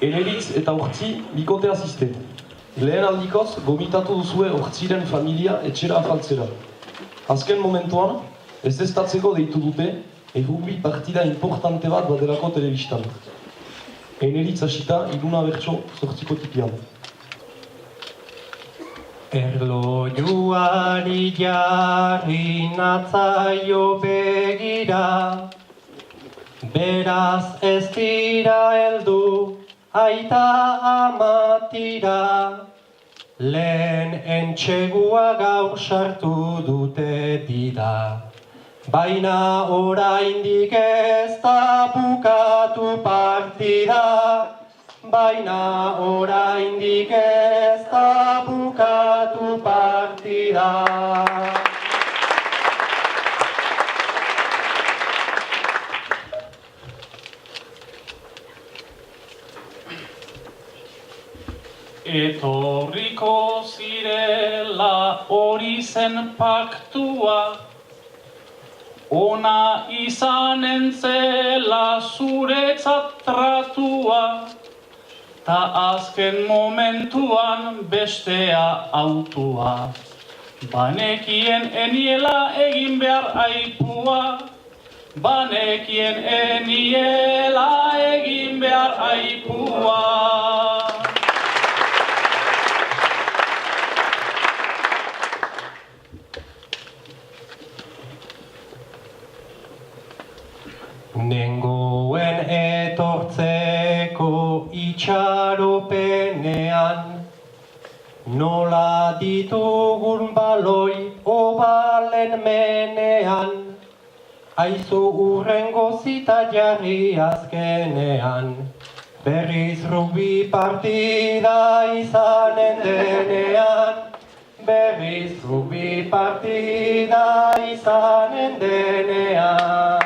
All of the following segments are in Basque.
Eneritz eta Urtzi bikote asiste. Lehen aldikoz, gomitatu duzue Urtziren familia etxera afaltzera. Azken momentuan, ez estatzeko deitu dute, errugbi partida importante bat badelako telebistan. Eneritz hasita, Iruna Bertso, 8 tipian. Erlojuari jarri natzaio begira, beraz ez dira heldu aita amatira, lehen entxegua gaur sartu dute dira. Baina oraindik ez da bukatu partida, baina oraindik ez da bukatu partida. Etorriko zirela hori zen paktua, ona izanen zela zuretzat tratua, ta azken momentuan bestea autua. Banekien eniela egin behar aipua, banekien eniela egin behar aipua. Nengoen etortzeko itxaropenean, nola ditugun baloi obalen menean, aizu urrengo zita jarri azkenean, berriz rugbi partida izanen denean, berriz rugbi partida izanen denean.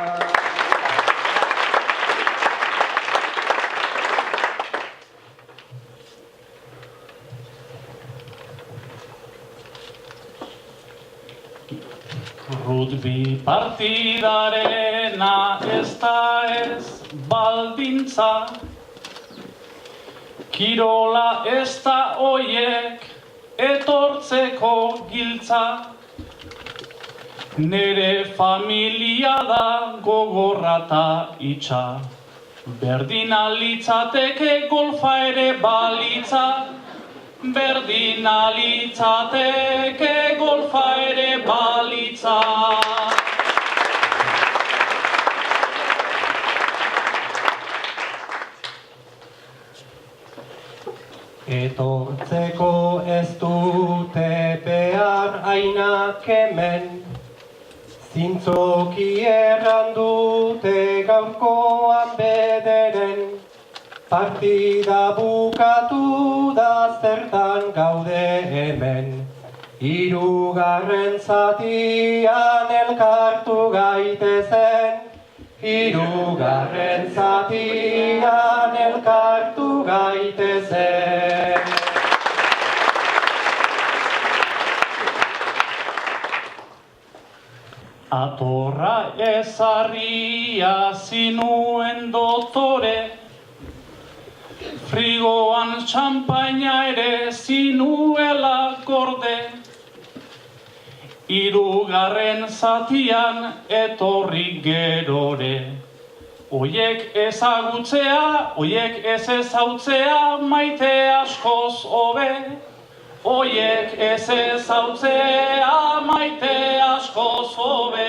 Rugbi partidarena ez da ez baldintza, kirola ez da oiek etortzeko giltza. Nere familia da gogorra ta itxa, berdin alitzateke golfa ere balitza, berdin alitzateke golfa ere balitza. Etortzeko ez dute behar ainak hemen, zintzoki erran dute gaurkoan bederen, partida bukatu da zertan gaude hemen, hirugarren zatian elkartu gaitezen, hirugarren zatian elkartu gaitezen. Atorra ezarria zinuen dotore, frigoan txampaina ere zinuela gorde, hirugarren zatian etorri gerore. Oiek ezagutzea, oiek ez ezautzea maite askoz hobe, oiek ez ezautzea maite askoz hobe.